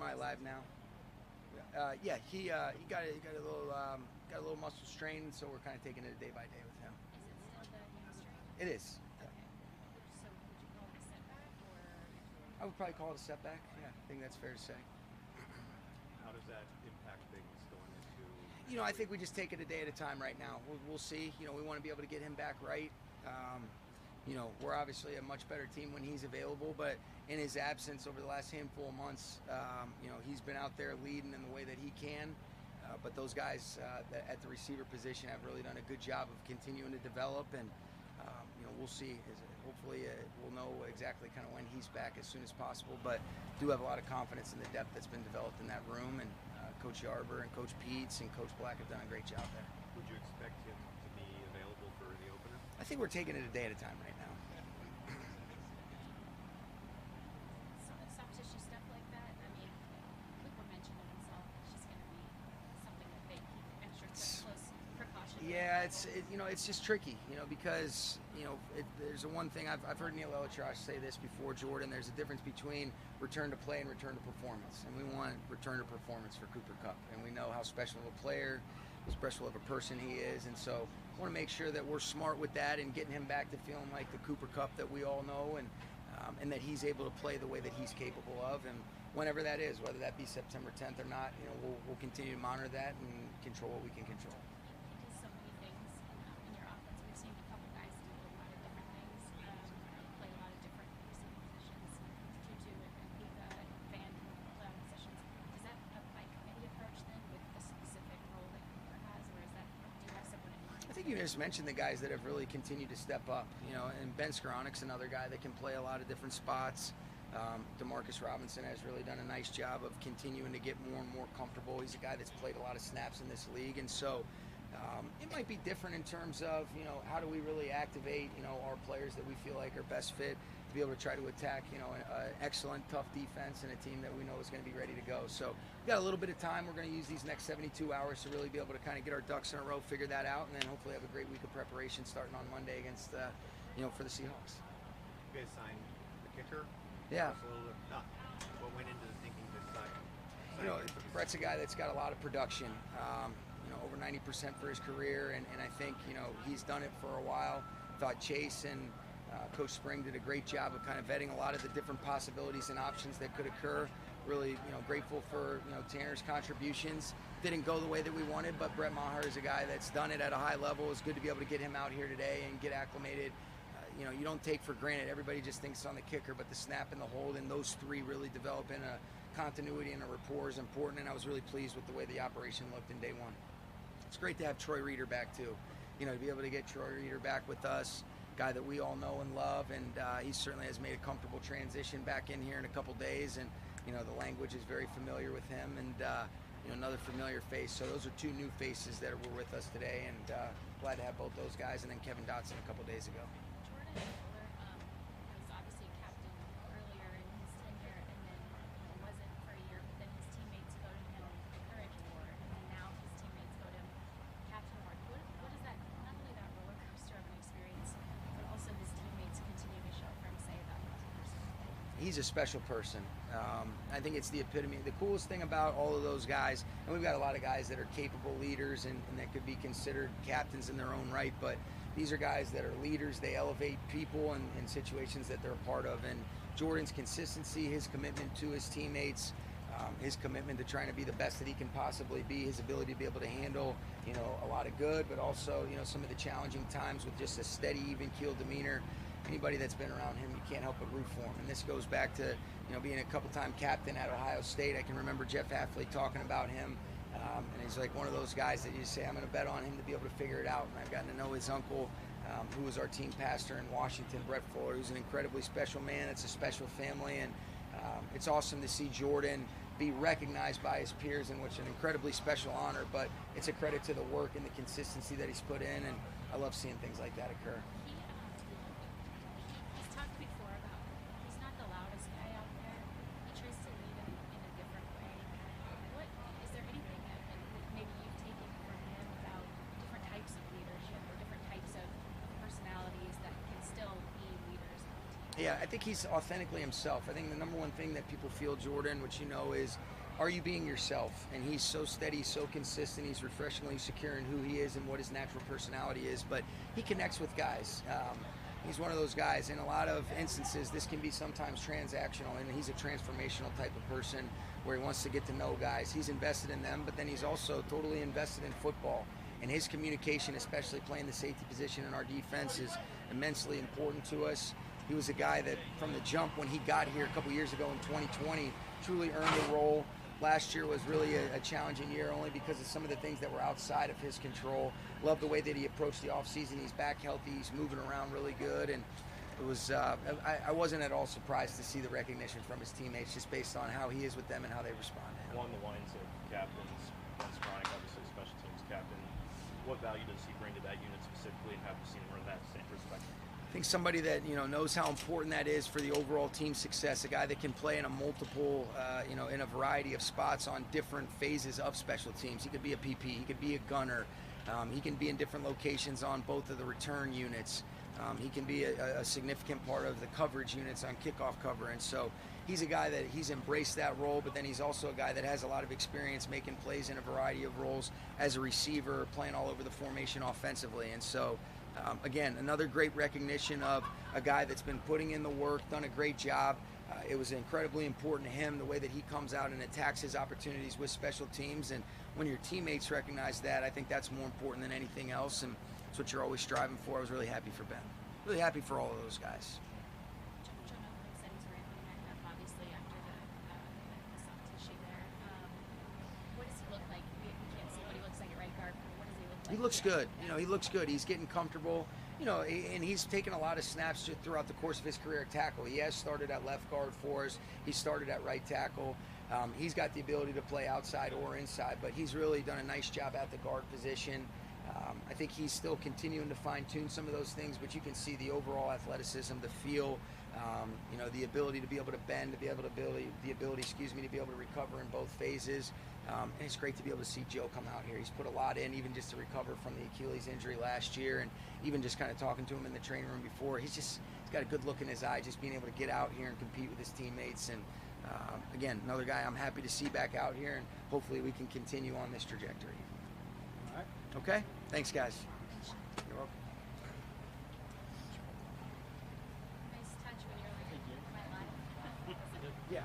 I live now? Yeah, he got a little muscle strain, so we're kind of taking it day by day with him. Is it still the hamstring? It is. Okay. So would you call it a setback or? I would probably call it a setback. Yeah, I think that's fair to say. How does that impact things going into? I think we just take it a day at a time right now. We'll see. We want to be able to get him back right. We're obviously a much better team when he's available, but in his absence over the last handful of months, he's been out there leading in the way that he can. But those guys at the receiver position have really done a good job of continuing to develop, and we'll see. Hopefully, we'll know exactly kind of when he's back as soon as possible. But do have a lot of confidence in the depth that's been developed in that room, and Coach Yarber and Coach Peets and Coach Black have done a great job there. Would you expect him to be available for the opener? I think we're taking it a day at a time right now. Soft tissue stuff like that. I mean, Cooper mentioned it himself. It's just going to be something that they keep extra close precaution. Yeah, it's just tricky, because there's a one thing I've heard Neil Elitrosh say this before, Jordan. There's a difference between return to play and return to performance, and we want return to performance for Cooper Kupp, and we know how special of a player, how special of a person he is, and so I want to make sure that we're smart with that and getting him back to feeling like the Cooper Kupp that we all know, and that he's able to play the way that he's capable of, and whenever that is, whether that be September 10th or not, we'll continue to monitor that and control what we can control. He does so many things in your offense. We've seen a couple guys do a lot of different things, play a lot of different receiving positions. Tutu and Puka and Van play on positions. Is that a by committee approach then with the specific role that Cooper has, or is that, do you have someone in mind? I think you just mentioned the guys that have really continued to step up, and Ben Skoronek's another guy that can play a lot of different spots. Demarcus Robinson has really done a nice job of continuing to get more and more comfortable. He's a guy that's played a lot of snaps in this league, and so it might be different in terms of how do we really activate our players that we feel like are best fit to be able to try to attack an excellent tough defense and a team that we know is going to be ready to go. So we've got a little bit of time. We're going to use these next 72 hours to really be able to kind of get our ducks in a row, figure that out, and then hopefully have a great week of preparation starting on Monday against for the Seahawks. You guys signed the kicker. Yeah. What went into the thinking this Brett's a guy that's got a lot of production, over 90% for his career, and I think, he's done it for a while. Thought Chase and Coach Spring did a great job of kind of vetting a lot of the different possibilities and options that could occur. Really, grateful for, Tanner's contributions. Didn't go the way that we wanted, but Brett Maher is a guy that's done it at a high level. It's good to be able to get him out here today and get acclimated. You don't take for granted. Everybody just thinks it's on the kicker, but the snap and the hold, and those three really developing a continuity and a rapport is important, and I was really pleased with the way the operation looked in day one. It's great to have Troy Reeder back, too. To be able to get Troy Reeder back with us, guy that we all know and love, and he certainly has made a comfortable transition back in here in a couple days, and, the language is very familiar with him, and, another familiar face. So those are two new faces that were with us today, and glad to have both those guys, and then Kevin Dotson a couple days ago. Jordan Fuller was obviously a captain earlier in his tenure, and then wasn't for a year, but then his teammates voted him the Courage Award, and then now his teammates vote him Captain Award. What is that, not only that roller coaster of an experience, but also his teammates continue to show for him say about him as a person? He's a special person. I think it's the epitome. The coolest thing about all of those guys, and we've got a lot of guys that are capable leaders and that could be considered captains in their own right, but these are guys that are leaders. They elevate people in situations that they're a part of. And Jordan's consistency, his commitment to his teammates, his commitment to trying to be the best that he can possibly be, his ability to be able to handle, a lot of good, but also, some of the challenging times with just a steady, even-keeled demeanor. Anybody that's been around him, you can't help but root for him. And this goes back to, being a couple-time captain at Ohio State. I can remember Jeff Hafley talking about him. And he's like one of those guys that you just say, I'm going to bet on him to be able to figure it out. And I've gotten to know his uncle, who was our team pastor in Washington, Brett Fuller, who's an incredibly special man. It's a special family. And it's awesome to see Jordan be recognized by his peers, in which an incredibly special honor. But it's a credit to the work and the consistency that he's put in. And I love seeing things like that occur. He's talked before about he's not the loudest guy out there. He tries to lead in a different way. Is there anything that maybe you've taken from him about different types of leadership or different types of personalities that can still be leaders on the team? Yeah, I think he's authentically himself. I think the number one thing that people feel Jordan, which is are you being yourself? And he's so steady, so consistent. He's refreshingly secure in who he is and what his natural personality is. But he connects with guys. He's one of those guys. In a lot of instances, this can be sometimes transactional, and he's a transformational type of person where he wants to get to know guys. He's invested in them, but then he's also totally invested in football. And his communication, especially playing the safety position in our defense, is immensely important to us. He was a guy that from the jump when he got here a couple years ago in 2020 truly earned a role. Last year was really a challenging year only because of some of the things that were outside of his control. Love the way that he approached the offseason. He's back healthy. He's moving around really good. And it was I wasn't at all surprised to see the recognition from his teammates just based on how he is with them and how they respond to him. Along the lines of captains, Vince Chronic, obviously special teams captain, what value does he bring to that unit specifically, and have you seen him run that same perspective? I think somebody that knows how important that is for the overall team success. A guy that can play in a multiple, in a variety of spots on different phases of special teams. He could be a PP. He could be a gunner. He can be in different locations on both of the return units. He can be a significant part of the coverage units on kickoff cover. And so he's a guy that he's embraced that role, but then he's also a guy that has a lot of experience making plays in a variety of roles as a receiver, playing all over the formation offensively. And so again, another great recognition of a guy that's been putting in the work, done a great job. It was incredibly important to him, the way that he comes out and attacks his opportunities with special teams. And when your teammates recognize that, I think that's more important than anything else. And it's what you're always striving for. I was really happy for Ben. Really happy for all of those guys. John McVay said he's ramping back up, obviously, after the soft tissue there. What does he look like? We can't see what he looks like at right guard, but what does he look like? He looks good. He looks good. He's getting comfortable. And he's taken a lot of snaps throughout the course of his career at tackle. He has started at left guard for us. He started at right tackle. He's got the ability to play outside or inside, but he's really done a nice job at the guard position. I think he's still continuing to fine-tune some of those things, but you can see the overall athleticism, the feel, the ability to be able to bend, to be able to to be able to recover in both phases. And it's great to be able to see Joe come out here. He's put a lot in, even just to recover from the Achilles injury last year, and even just kind of talking to him in the training room before. He's got a good look in his eye, just being able to get out here and compete with his teammates. And again, another guy I'm happy to see back out here, and hopefully we can continue on this trajectory. All right. Okay? Thanks, guys. You're welcome. Nice touch when you're like, my life. Yeah.